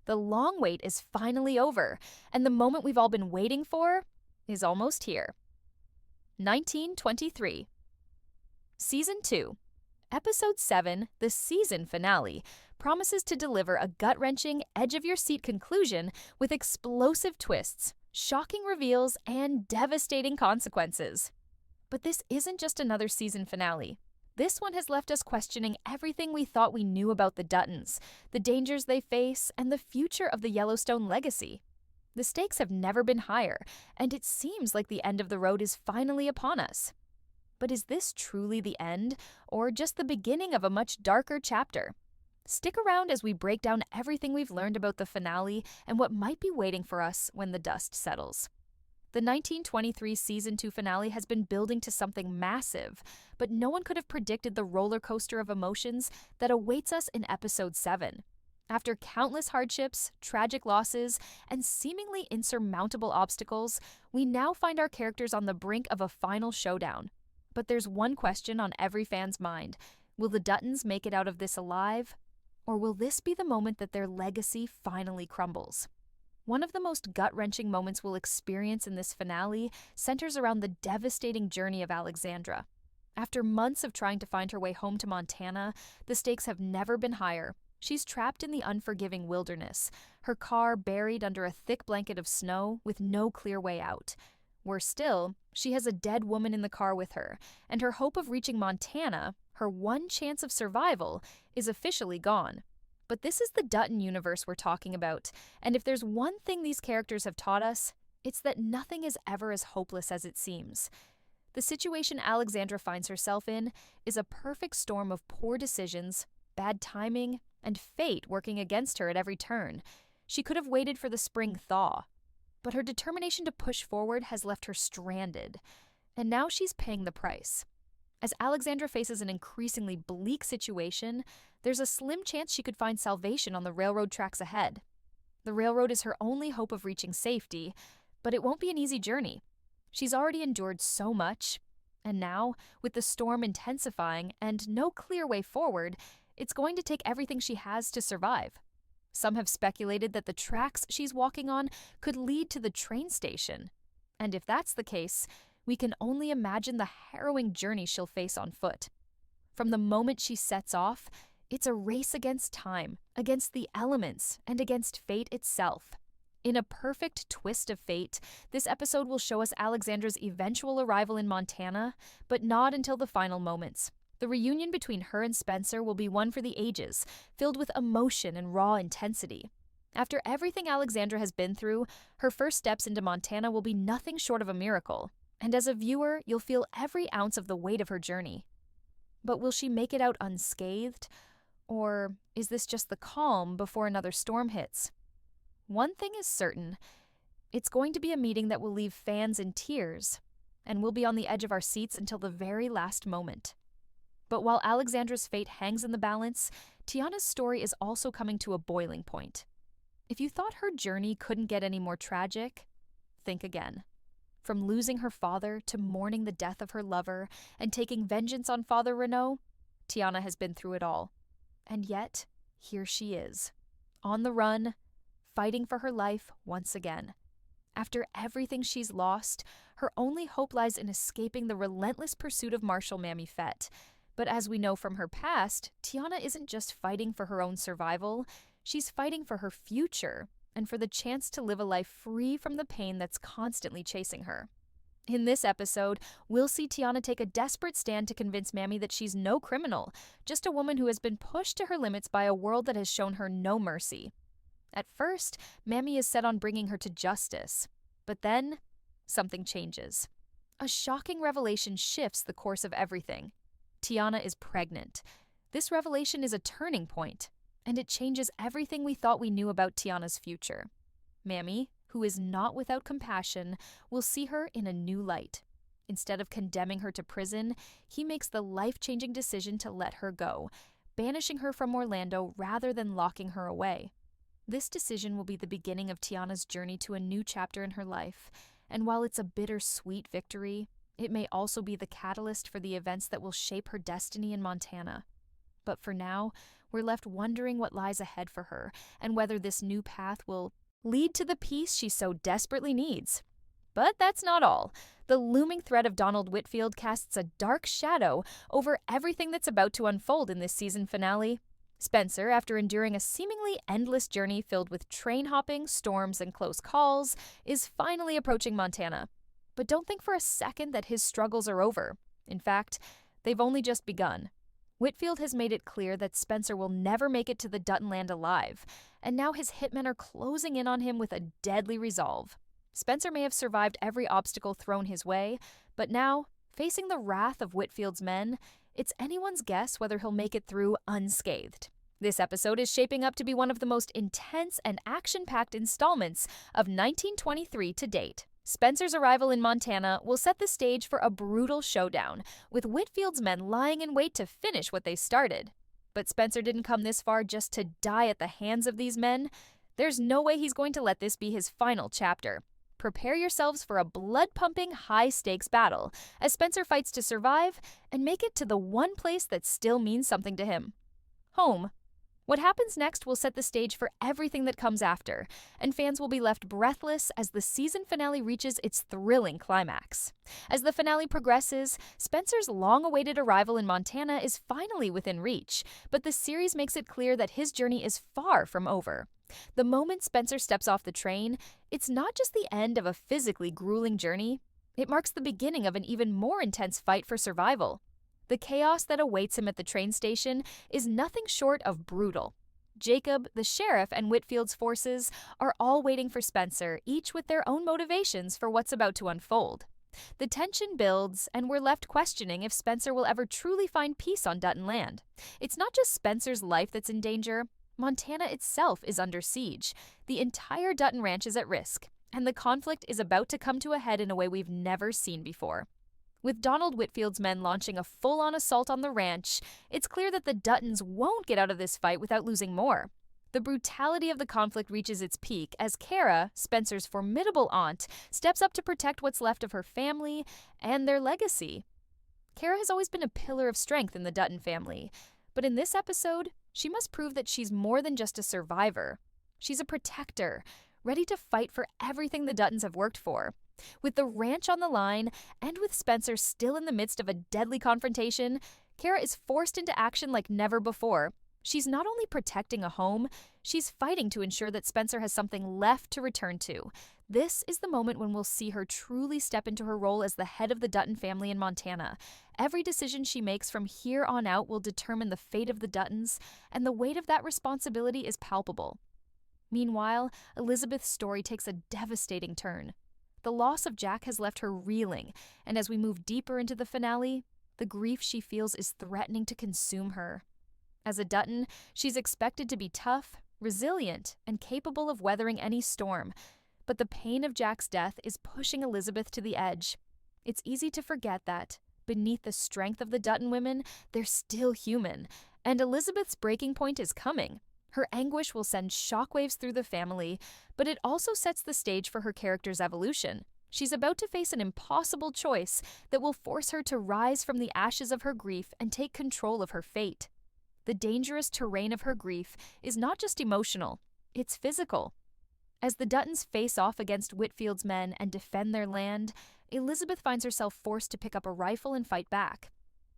The long wait is finally over, and the moment we've all been waiting for is almost here. 1923. Season 2. Episode 7, the season finale, promises to deliver a gut-wrenching, edge-of-your-seat conclusion with explosive twists, shocking reveals, and devastating consequences. But this isn't just another season finale. This one has left us questioning everything we thought we knew about the Duttons, the dangers they face, and the future of the Yellowstone legacy. The stakes have never been higher, and it seems like the end of the road is finally upon us. But is this truly the end, or just the beginning of a much darker chapter? Stick around as we break down everything we've learned about the finale and what might be waiting for us when the dust settles. The 1923 Season 2 finale has been building to something massive, but no one could have predicted the roller coaster of emotions that awaits us in Episode 7. After countless hardships, tragic losses, and seemingly insurmountable obstacles, we now find our characters on the brink of a final showdown. But there's one question on every fan's mind. Will the Duttons make it out of this alive? Or will this be the moment that their legacy finally crumbles? One of the most gut-wrenching moments we'll experience in this finale centers around the devastating journey of Alexandra. After months of trying to find her way home to Montana, the stakes have never been higher. She's trapped in the unforgiving wilderness, her car buried under a thick blanket of snow with no clear way out. Worse still, she has a dead woman in the car with her, and her hope of reaching Montana, her one chance of survival, is officially gone. But this is the Dutton universe we're talking about, and if there's one thing these characters have taught us, it's that nothing is ever as hopeless as it seems. The situation Alexandra finds herself in is a perfect storm of poor decisions, bad timing, and fate working against her at every turn. She could have waited for the spring thaw, but her determination to push forward has left her stranded, and now she's paying the price. As Alexandra faces an increasingly bleak situation, there's a slim chance she could find salvation on the railroad tracks ahead. The railroad is her only hope of reaching safety, but it won't be an easy journey. She's already endured so much, and now, with the storm intensifying and no clear way forward, it's going to take everything she has to survive. Some have speculated that the tracks she's walking on could lead to the train station. And if that's the case, we can only imagine the harrowing journey she'll face on foot. From the moment she sets off, it's a race against time, against the elements, and against fate itself. In a perfect twist of fate, this episode will show us Alexandra's eventual arrival in Montana, but not until the final moments. The reunion between her and Spencer will be one for the ages, filled with emotion and raw intensity. After everything Alexandra has been through, her first steps into Montana will be nothing short of a miracle, and as a viewer, you'll feel every ounce of the weight of her journey. But will she make it out unscathed? Or is this just the calm before another storm hits? One thing is certain. It's going to be a meeting that will leave fans in tears, and we'll be on the edge of our seats until the very last moment. But while Alexandra's fate hangs in the balance, Tiana's story is also coming to a boiling point. If you thought her journey couldn't get any more tragic, think again. From losing her father to mourning the death of her lover and taking vengeance on Father Renaud, Tiana has been through it all. And yet, here she is, on the run, fighting for her life once again. After everything she's lost, her only hope lies in escaping the relentless pursuit of Marshal Mammy Fett. But as we know from her past, Tiana isn't just fighting for her own survival, she's fighting for her future and for the chance to live a life free from the pain that's constantly chasing her. In this episode, we'll see Tiana take a desperate stand to convince Mammy that she's no criminal, just a woman who has been pushed to her limits by a world that has shown her no mercy. At first, Mammy is set on bringing her to justice, but then something changes. A shocking revelation shifts the course of everything. Tiana is pregnant. This revelation is a turning point, and it changes everything we thought we knew about Tiana's future. Mammy, who is not without compassion, will see her in a new light. Instead of condemning her to prison, he makes the life-changing decision to let her go, banishing her from Orlando rather than locking her away. This decision will be the beginning of Tiana's journey to a new chapter in her life, and while it's a bittersweet victory, it may also be the catalyst for the events that will shape her destiny in Montana. But for now, we're left wondering what lies ahead for her and whether this new path will lead to the peace she so desperately needs. But that's not all. The looming threat of Donald Whitfield casts a dark shadow over everything that's about to unfold in this season finale. Spencer, after enduring a seemingly endless journey filled with train hopping, storms, and close calls, is finally approaching Montana. But don't think for a second that his struggles are over. In fact, they've only just begun. Whitfield has made it clear that Spencer will never make it to the Dutton land alive, and now his hitmen are closing in on him with a deadly resolve. Spencer may have survived every obstacle thrown his way, but now, facing the wrath of Whitfield's men, it's anyone's guess whether he'll make it through unscathed. This episode is shaping up to be one of the most intense and action-packed installments of 1923 to date. Spencer's arrival in Montana will set the stage for a brutal showdown, with Whitfield's men lying in wait to finish what they started. But Spencer didn't come this far just to die at the hands of these men. There's no way he's going to let this be his final chapter. Prepare yourselves for a blood-pumping, high-stakes battle as Spencer fights to survive and make it to the one place that still means something to him: home. What happens next will set the stage for everything that comes after, and fans will be left breathless as the season finale reaches its thrilling climax. As the finale progresses, Spencer's long-awaited arrival in Montana is finally within reach, but the series makes it clear that his journey is far from over. The moment Spencer steps off the train, it's not just the end of a physically grueling journey, it marks the beginning of an even more intense fight for survival. The chaos that awaits him at the train station is nothing short of brutal. Jacob, the sheriff, and Whitfield's forces are all waiting for Spencer, each with their own motivations for what's about to unfold. The tension builds, and we're left questioning if Spencer will ever truly find peace on Dutton land. It's not just Spencer's life that's in danger. Montana itself is under siege. The entire Dutton ranch is at risk, and the conflict is about to come to a head in a way we've never seen before. With Donald Whitfield's men launching a full-on assault on the ranch, it's clear that the Duttons won't get out of this fight without losing more. The brutality of the conflict reaches its peak as Kara, Spencer's formidable aunt, steps up to protect what's left of her family and their legacy. Kara has always been a pillar of strength in the Dutton family, but in this episode, she must prove that she's more than just a survivor. She's a protector, ready to fight for everything the Duttons have worked for. With the ranch on the line, and with Spencer still in the midst of a deadly confrontation, Kara is forced into action like never before. She's not only protecting a home, she's fighting to ensure that Spencer has something left to return to. This is the moment when we'll see her truly step into her role as the head of the Dutton family in Montana. Every decision she makes from here on out will determine the fate of the Duttons, and the weight of that responsibility is palpable. Meanwhile, Elizabeth's story takes a devastating turn. The loss of Jack has left her reeling, and as we move deeper into the finale, the grief she feels is threatening to consume her. As a Dutton, she's expected to be tough, resilient, and capable of weathering any storm, but the pain of Jack's death is pushing Elizabeth to the edge. It's easy to forget that, beneath the strength of the Dutton women, they're still human, and Elizabeth's breaking point is coming. Her anguish will send shockwaves through the family, but it also sets the stage for her character's evolution. She's about to face an impossible choice that will force her to rise from the ashes of her grief and take control of her fate. The dangerous terrain of her grief is not just emotional, it's physical. As the Duttons face off against Whitfield's men and defend their land, Elizabeth finds herself forced to pick up a rifle and fight back.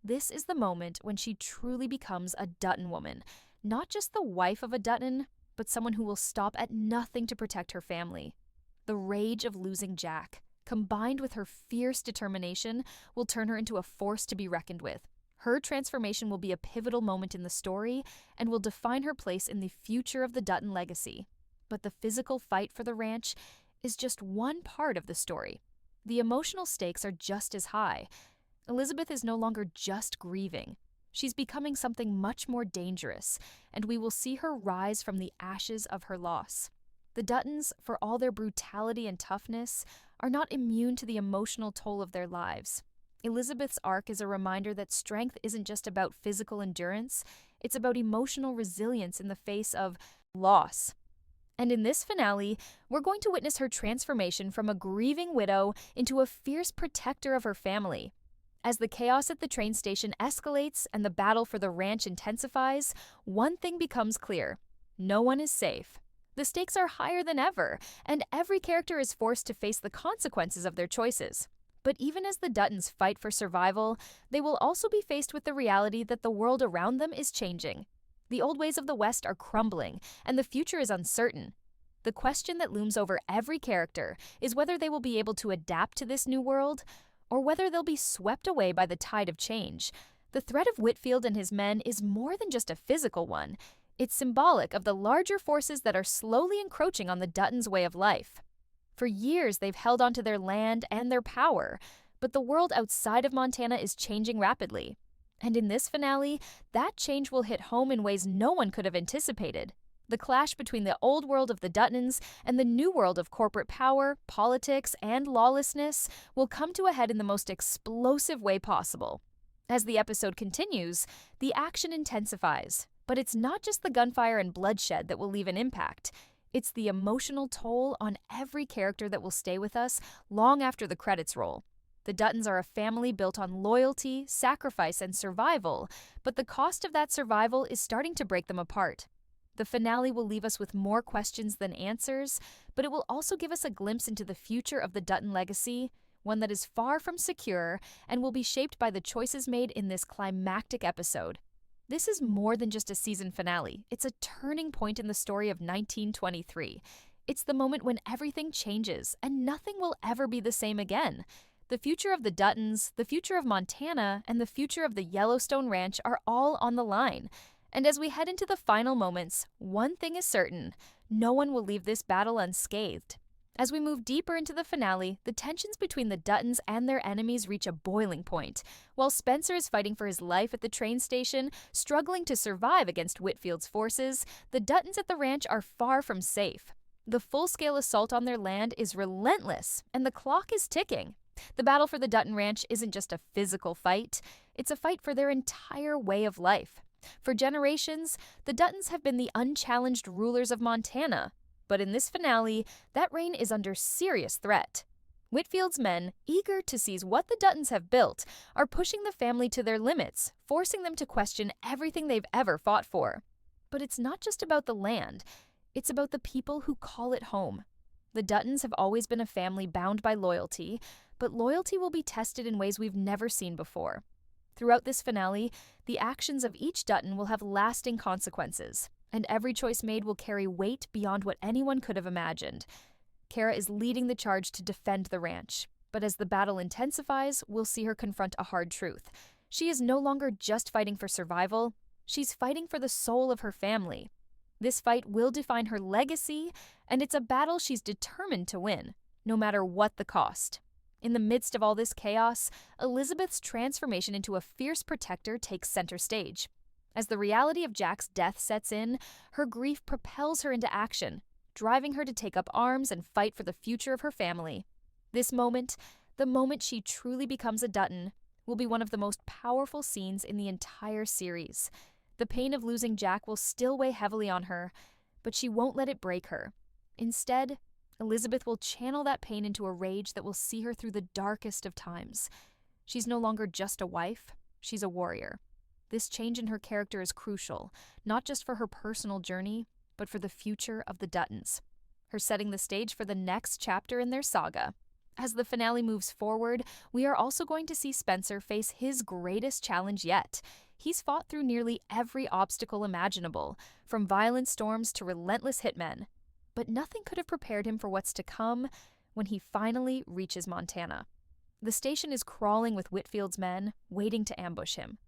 This is the moment when she truly becomes a Dutton woman, not just the wife of a Dutton, but someone who will stop at nothing to protect her family. The rage of losing Jack, combined with her fierce determination, will turn her into a force to be reckoned with. Her transformation will be a pivotal moment in the story and will define her place in the future of the Dutton legacy. But the physical fight for the ranch is just one part of the story. The emotional stakes are just as high. Elizabeth is no longer just grieving. She's becoming something much more dangerous, and we will see her rise from the ashes of her loss. The Duttons, for all their brutality and toughness, are not immune to the emotional toll of their lives. Elizabeth's arc is a reminder that strength isn't just about physical endurance, it's about emotional resilience in the face of loss. And in this finale, we're going to witness her transformation from a grieving widow into a fierce protector of her family. As the chaos at the train station escalates and the battle for the ranch intensifies, one thing becomes clear: no one is safe. The stakes are higher than ever, and every character is forced to face the consequences of their choices. But even as the Duttons fight for survival, they will also be faced with the reality that the world around them is changing. The old ways of the West are crumbling, and the future is uncertain. The question that looms over every character is whether they will be able to adapt to this new world, or whether they'll be swept away by the tide of change. The threat of Whitfield and his men is more than just a physical one. It's symbolic of the larger forces that are slowly encroaching on the Duttons' way of life. For years, they've held onto their land and their power, but the world outside of Montana is changing rapidly. And in this finale, that change will hit home in ways no one could have anticipated. The clash between the old world of the Duttons and the new world of corporate power, politics, and lawlessness will come to a head in the most explosive way possible. As the episode continues, the action intensifies, but it's not just the gunfire and bloodshed that will leave an impact. It's the emotional toll on every character that will stay with us long after the credits roll. The Duttons are a family built on loyalty, sacrifice, and survival, but the cost of that survival is starting to break them apart. The finale will leave us with more questions than answers, but it will also give us a glimpse into the future of the Dutton legacy, one that is far from secure and will be shaped by the choices made in this climactic episode. This is more than just a season finale. It's a turning point in the story of 1923. It's the moment when everything changes and nothing will ever be the same again. The future of the Duttons, the future of Montana, and the future of the Yellowstone Ranch are all on the line. And as we head into the final moments, one thing is certain: no one will leave this battle unscathed. As we move deeper into the finale, the tensions between the Duttons and their enemies reach a boiling point. While Spencer is fighting for his life at the train station, struggling to survive against Whitfield's forces, the Duttons at the ranch are far from safe. The full-scale assault on their land is relentless, and the clock is ticking. The battle for the Dutton Ranch isn't just a physical fight, it's a fight for their entire way of life. For generations, the Duttons have been the unchallenged rulers of Montana, but in this finale, that reign is under serious threat. Whitfield's men, eager to seize what the Duttons have built, are pushing the family to their limits, forcing them to question everything they've ever fought for. But it's not just about the land, it's about the people who call it home. The Duttons have always been a family bound by loyalty, but loyalty will be tested in ways we've never seen before. Throughout this finale, the actions of each Dutton will have lasting consequences, and every choice made will carry weight beyond what anyone could have imagined. Kara is leading the charge to defend the ranch, but as the battle intensifies, we'll see her confront a hard truth. She is no longer just fighting for survival, she's fighting for the soul of her family. This fight will define her legacy, and it's a battle she's determined to win, no matter what the cost. In the midst of all this chaos, Elizabeth's transformation into a fierce protector takes center stage. As the reality of Jack's death sets in, her grief propels her into action, driving her to take up arms and fight for the future of her family. This moment, the moment she truly becomes a Dutton, will be one of the most powerful scenes in the entire series. The pain of losing Jack will still weigh heavily on her, but she won't let it break her. Instead, Elizabeth will channel that pain into a rage that will see her through the darkest of times. She's no longer just a wife, she's a warrior. This change in her character is crucial, not just for her personal journey, but for the future of the Duttons. Her setting the stage for the next chapter in their saga. As the finale moves forward, we are also going to see Spencer face his greatest challenge yet. He's fought through nearly every obstacle imaginable, from violent storms to relentless hitmen. But nothing could have prepared him for what's to come when he finally reaches Montana. The station is crawling with Whitfield's men, waiting to ambush him.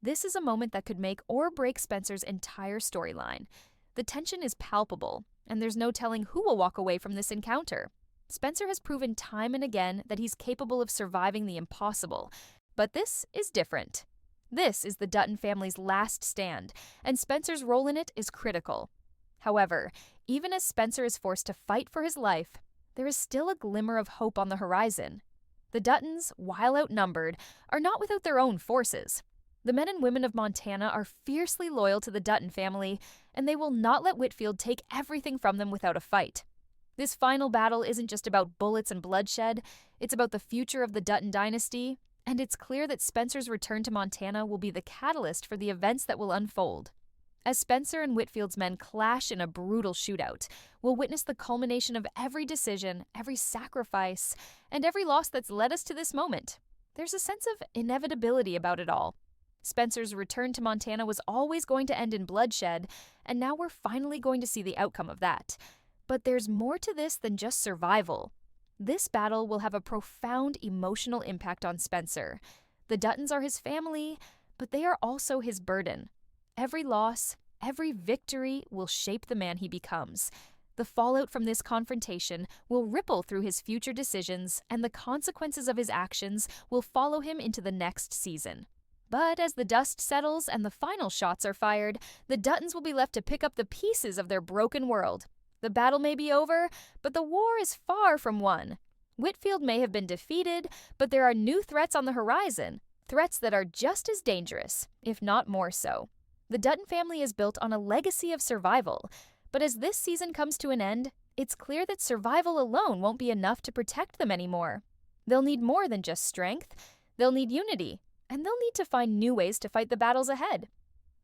This is a moment that could make or break Spencer's entire storyline. The tension is palpable, and there's no telling who will walk away from this encounter. Spencer has proven time and again that he's capable of surviving the impossible, but this is different. This is the Dutton family's last stand, and Spencer's role in it is critical. However, even as Spencer is forced to fight for his life, there is still a glimmer of hope on the horizon. The Duttons, while outnumbered, are not without their own forces. The men and women of Montana are fiercely loyal to the Dutton family, and they will not let Whitfield take everything from them without a fight. This final battle isn't just about bullets and bloodshed, it's about the future of the Dutton dynasty and it's clear that Spencer's return to Montana will be the catalyst for the events that will unfold. As Spencer and Whitfield's men clash in a brutal shootout, we'll witness the culmination of every decision, every sacrifice, and every loss that's led us to this moment. There's a sense of inevitability about it all. Spencer's return to Montana was always going to end in bloodshed, and now we're finally going to see the outcome of that. But there's more to this than just survival. This battle will have a profound emotional impact on Spencer. The Duttons are his family, but they are also his burden. Every loss, every victory will shape the man he becomes. The fallout from this confrontation will ripple through his future decisions, and the consequences of his actions will follow him into the next season. But as the dust settles and the final shots are fired, the Duttons will be left to pick up the pieces of their broken world. The battle may be over, but the war is far from won. Whitfield may have been defeated, but there are new threats on the horizon, threats that are just as dangerous, if not more so. The Dutton family is built on a legacy of survival, but as this season comes to an end, it's clear that survival alone won't be enough to protect them anymore. They'll need more than just strength. They'll need unity, and they'll need to find new ways to fight the battles ahead.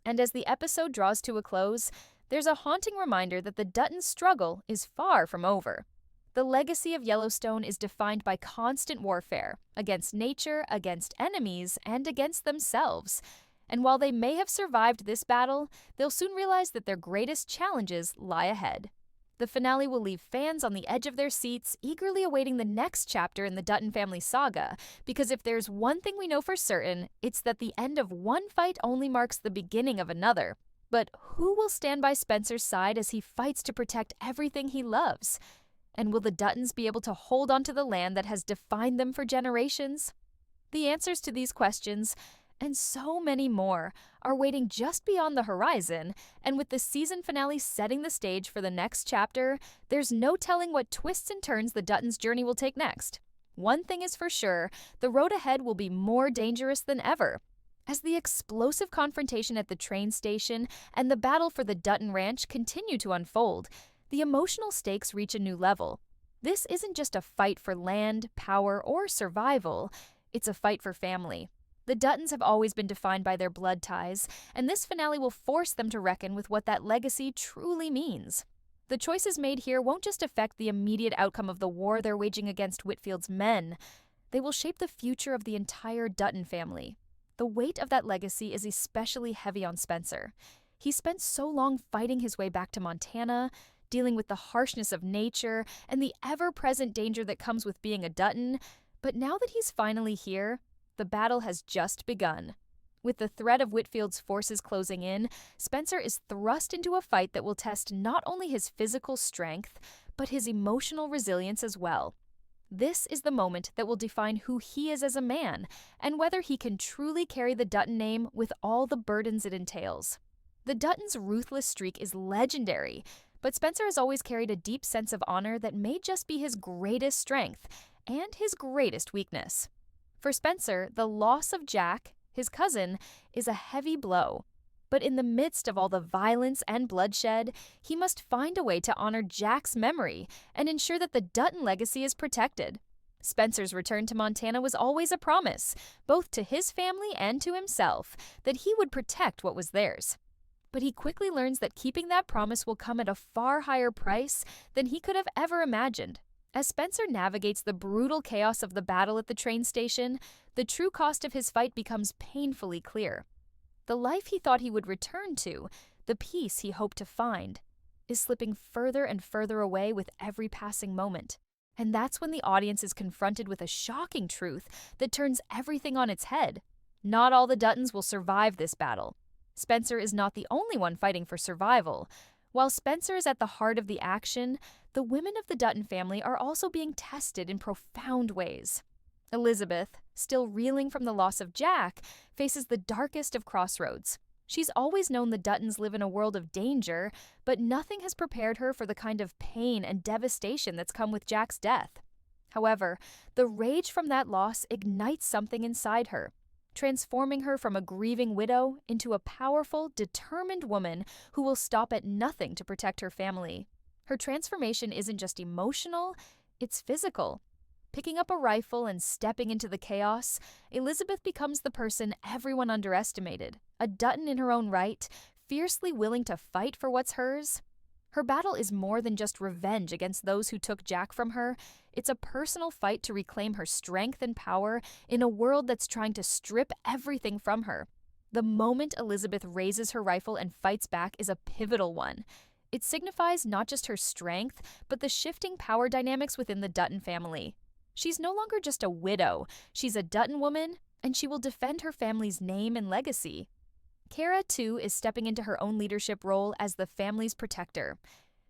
And as the episode draws to a close, there's a haunting reminder that the Duttons' struggle is far from over. The legacy of Yellowstone is defined by constant warfare against nature, against enemies, and against themselves. And while they may have survived this battle, they'll soon realize that their greatest challenges lie ahead. The finale will leave fans on the edge of their seats, eagerly awaiting the next chapter in the Dutton family saga, because if there's one thing we know for certain, it's that the end of one fight only marks the beginning of another. But who will stand by Spencer's side as he fights to protect everything he loves? And will the Duttons be able to hold onto the land that has defined them for generations? The answers to these questions, and so many more, are waiting just beyond the horizon, and with the season finale setting the stage for the next chapter, there's no telling what twists and turns the Duttons' journey will take next. One thing is for sure, the road ahead will be more dangerous than ever. As the explosive confrontation at the train station and the battle for the Dutton Ranch continue to unfold, the emotional stakes reach a new level. This isn't just a fight for land, power, or survival, it's a fight for family. The Duttons have always been defined by their blood ties, and this finale will force them to reckon with what that legacy truly means. The choices made here won't just affect the immediate outcome of the war they're waging against Whitfield's men. They will shape the future of the entire Dutton family. The weight of that legacy is especially heavy on Spencer. He spent so long fighting his way back to Montana, dealing with the harshness of nature and the ever-present danger that comes with being a Dutton, but now that he's finally here, the battle has just begun. With the threat of Whitfield's forces closing in, Spencer is thrust into a fight that will test not only his physical strength, but his emotional resilience as well. This is the moment that will define who he is as a man, and whether he can truly carry the Dutton name with all the burdens it entails. The Duttons' ruthless streak is legendary, but Spencer has always carried a deep sense of honor that may just be his greatest strength, and his greatest weakness. For Spencer, the loss of Jack, his cousin, is a heavy blow. But in the midst of all the violence and bloodshed, he must find a way to honor Jack's memory and ensure that the Dutton legacy is protected. Spencer's return to Montana was always a promise, both to his family and to himself, that he would protect what was theirs. But he quickly learns that keeping that promise will come at a far higher price than he could have ever imagined. As Spencer navigates the brutal chaos of the battle at the train station, the true cost of his fight becomes painfully clear. The life he thought he would return to, the peace he hoped to find, is slipping further and further away with every passing moment. And that's when the audience is confronted with a shocking truth that turns everything on its head. Not all the Duttons will survive this battle. Spencer is not the only one fighting for survival. While Spencer is at the heart of the action, the women of the Dutton family are also being tested in profound ways. Elizabeth, still reeling from the loss of Jack, faces the darkest of crossroads. She's always known the Duttons live in a world of danger, but nothing has prepared her for the kind of pain and devastation that's come with Jack's death. However, the rage from that loss ignites something inside her, transforming her from a grieving widow into a powerful, determined woman who will stop at nothing to protect her family. Her transformation isn't just emotional, it's physical. Picking up a rifle and stepping into the chaos, Elizabeth becomes the person everyone underestimated, a Dutton in her own right, fiercely willing to fight for what's hers. Her battle is more than just revenge against those who took Jack from her. It's a personal fight to reclaim her strength and power in a world that's trying to strip everything from her. The moment Elizabeth raises her rifle and fights back is a pivotal one. It signifies not just her strength, but the shifting power dynamics within the Dutton family. She's no longer just a widow, she's a Dutton woman, and she will defend her family's name and legacy. Cara, too, is stepping into her own leadership role as the family's protector.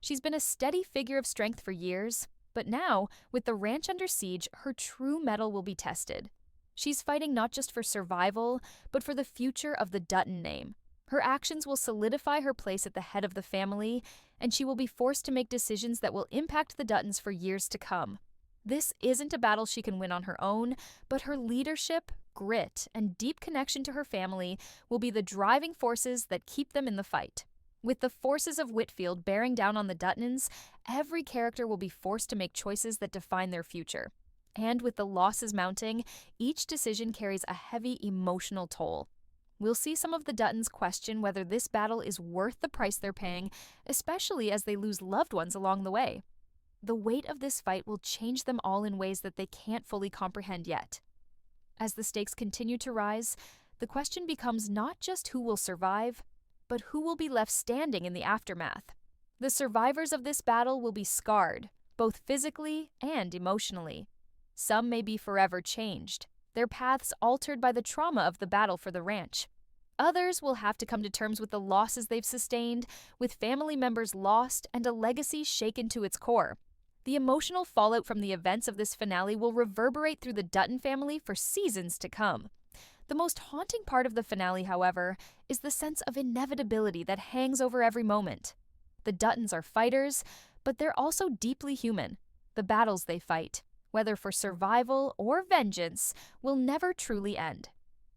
She's been a steady figure of strength for years, but now, with the ranch under siege, her true mettle will be tested. She's fighting not just for survival, but for the future of the Dutton name. Her actions will solidify her place at the head of the family, and she will be forced to make decisions that will impact the Duttons for years to come. This isn't a battle she can win on her own, but her leadership, grit, and deep connection to her family will be the driving forces that keep them in the fight. With the forces of Whitfield bearing down on the Duttons, every character will be forced to make choices that define their future. And with the losses mounting, each decision carries a heavy emotional toll. We'll see some of the Duttons question whether this battle is worth the price they're paying, especially as they lose loved ones along the way. The weight of this fight will change them all in ways that they can't fully comprehend yet. As the stakes continue to rise, the question becomes not just who will survive, but who will be left standing in the aftermath. The survivors of this battle will be scarred, both physically and emotionally. Some may be forever changed, their paths altered by the trauma of the battle for the ranch. Others will have to come to terms with the losses they've sustained, with family members lost and a legacy shaken to its core. The emotional fallout from the events of this finale will reverberate through the Dutton family for seasons to come. The most haunting part of the finale, however, is the sense of inevitability that hangs over every moment. The Duttons are fighters, but they're also deeply human. The battles they fight, whether for survival or vengeance, will never truly end.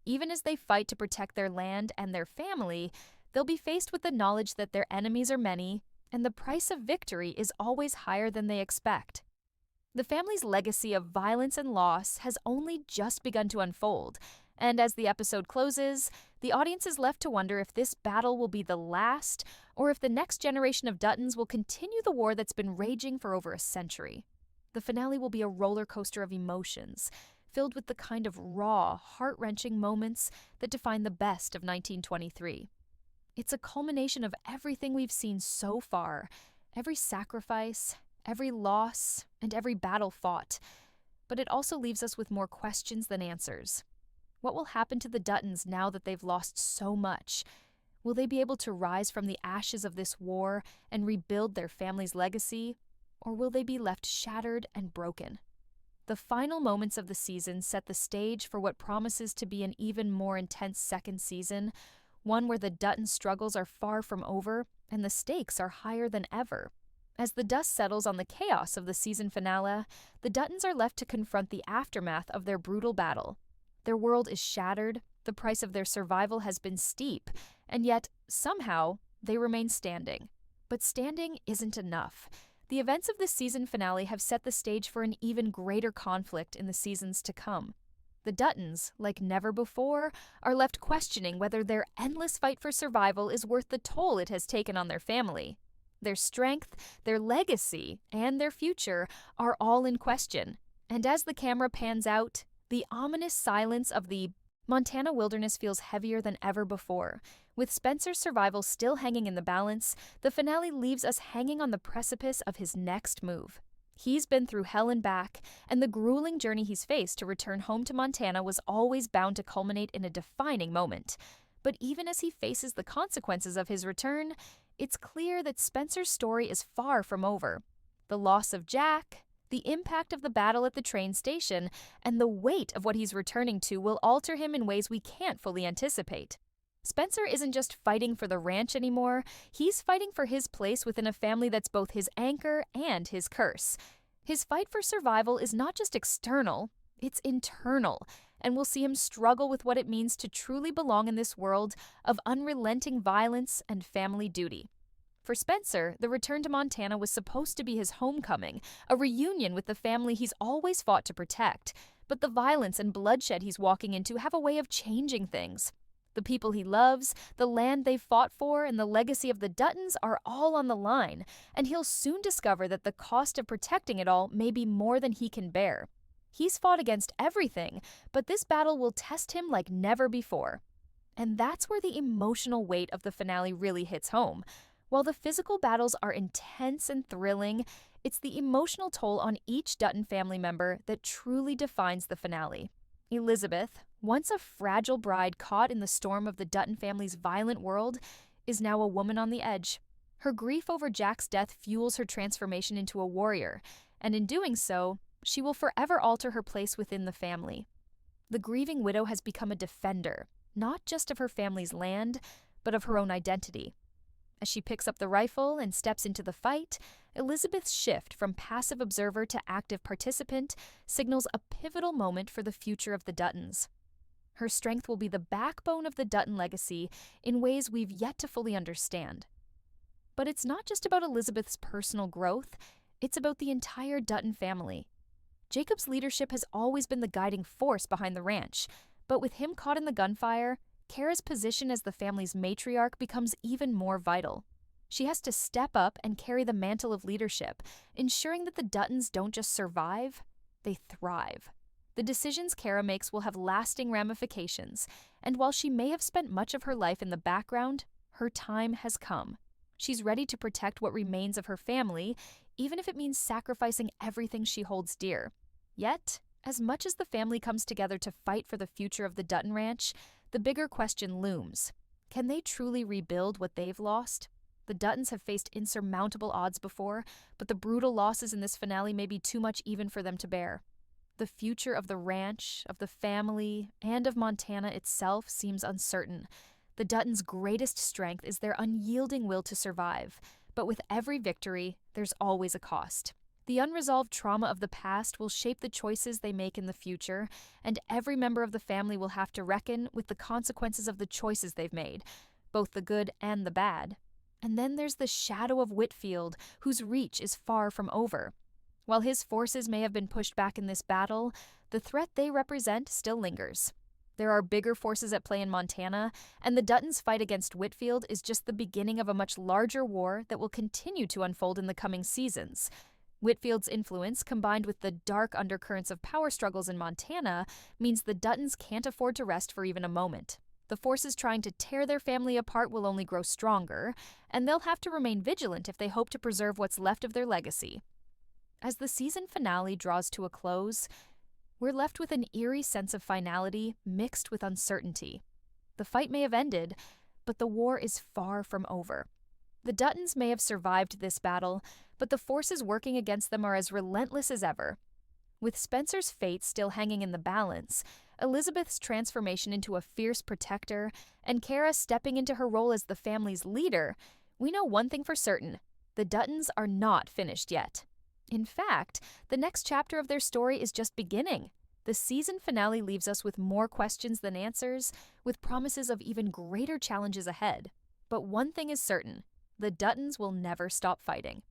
Even as they fight to protect their land and their family, they'll be faced with the knowledge that their enemies are many, and the price of victory is always higher than they expect. The family's legacy of violence and loss has only just begun to unfold, and as the episode closes, the audience is left to wonder if this battle will be the last, or if the next generation of Duttons will continue the war that's been raging for over a century. The finale will be a roller coaster of emotions, filled with the kind of raw, heart-wrenching moments that define the best of 1923. It's a culmination of everything we've seen so far, every sacrifice, every loss, and every battle fought. But it also leaves us with more questions than answers. What will happen to the Duttons now that they've lost so much? Will they be able to rise from the ashes of this war and rebuild their family's legacy? Or will they be left shattered and broken? The final moments of the season set the stage for what promises to be an even more intense second season, one where the Dutton struggles are far from over and the stakes are higher than ever. As the dust settles on the chaos of the season finale, the Duttons are left to confront the aftermath of their brutal battle. Their world is shattered, the price of their survival has been steep, and yet, somehow, they remain standing. But standing isn't enough. The events of this season finale have set the stage for an even greater conflict in the seasons to come. The Duttons, like never before, are left questioning whether their endless fight for survival is worth the toll it has taken on their family. Their strength, their legacy, and their future are all in question. And as the camera pans out, the ominous silence of the Montana wilderness feels heavier than ever before. With Spencer's survival still hanging in the balance, the finale leaves us hanging on the precipice of his next move. He's been through hell and back, and the grueling journey he's faced to return home to Montana was always bound to culminate in a defining moment. But even as he faces the consequences of his return, it's clear that Spencer's story is far from over. The loss of Jack, the impact of the battle at the train station, and the weight of what he's returning to will alter him in ways we can't fully anticipate. Spencer isn't just fighting for the ranch anymore, he's fighting for his place within a family that's both his anchor and his curse. His fight for survival is not just external, it's internal, and we'll see him struggle with what it means to truly belong in this world of unrelenting violence and family duty. For Spencer, the return to Montana was supposed to be his homecoming, a reunion with the family he's always fought to protect. But the violence and bloodshed he's walking into have a way of changing things. The people he loves, the land they've fought for, and the legacy of the Duttons are all on the line, and he'll soon discover that the cost of protecting it all may be more than he can bear. He's fought against everything, but this battle will test him like never before. And that's where the emotional weight of the finale really hits home. While the physical battles are intense and thrilling, it's the emotional toll on each Dutton family member that truly defines the finale. Elizabeth, once a fragile bride caught in the storm of the Dutton family's violent world, is now a woman on the edge. Her grief over Jack's death fuels her transformation into a warrior, and in doing so, she will forever alter her place within the family. The grieving widow has become a defender, not just of her family's land, but of her own identity. As she picks up the rifle and steps into the fight, Elizabeth's shift from passive observer to active participant signals a pivotal moment for the future of the Duttons. Her strength will be the backbone of the Dutton legacy in ways we've yet to fully understand. But it's not just about Elizabeth's personal growth, it's about the entire Dutton family. Jacob's leadership has always been the guiding force behind the ranch, but with him caught in the gunfire, Kara's position as the family's matriarch becomes even more vital. She has to step up and carry the mantle of leadership, ensuring that the Duttons don't just survive, they thrive. The decisions Kara makes will have lasting ramifications, and while she may have spent much of her life in the background, her time has come. She's ready to protect what remains of her family, even if it means sacrificing everything she holds dear. Yet, as much as the family comes together to fight for the future of the Dutton Ranch, the bigger question looms. Can they truly rebuild what they've lost? The Duttons have faced insurmountable odds before, but the brutal losses in this finale may be too much even for them to bear. The future of the ranch, of the family, and of Montana itself seems uncertain. The Duttons' greatest strength is their unyielding will to survive, but with every victory, there's always a cost. The unresolved trauma of the past will shape the choices they make in the future, and every member of the family will have to reckon with the consequences of the choices they've made, both the good and the bad. And then there's the shadow of Whitfield, whose reach is far from over. While his forces may have been pushed back in this battle, the threat they represent still lingers. There are bigger forces at play in Montana, and the Duttons' fight against Whitfield is just the beginning of a much larger war that will continue to unfold in the coming seasons. Whitfield's influence, combined with the dark undercurrents of power struggles in Montana, means the Duttons can't afford to rest for even a moment. The forces trying to tear their family apart will only grow stronger, and they'll have to remain vigilant if they hope to preserve what's left of their legacy. As the season finale draws to a close, we're left with an eerie sense of finality mixed with uncertainty. The fight may have ended, but the war is far from over. The Duttons may have survived this battle, but the forces working against them are as relentless as ever. With Spencer's fate still hanging in the balance, Elizabeth's transformation into a fierce protector, and Kara stepping into her role as the family's leader, we know one thing for certain: the Duttons are not finished yet. In fact, the next chapter of their story is just beginning. The season finale leaves us with more questions than answers, with promises of even greater challenges ahead. But one thing is certain: the Duttons will never stop fighting.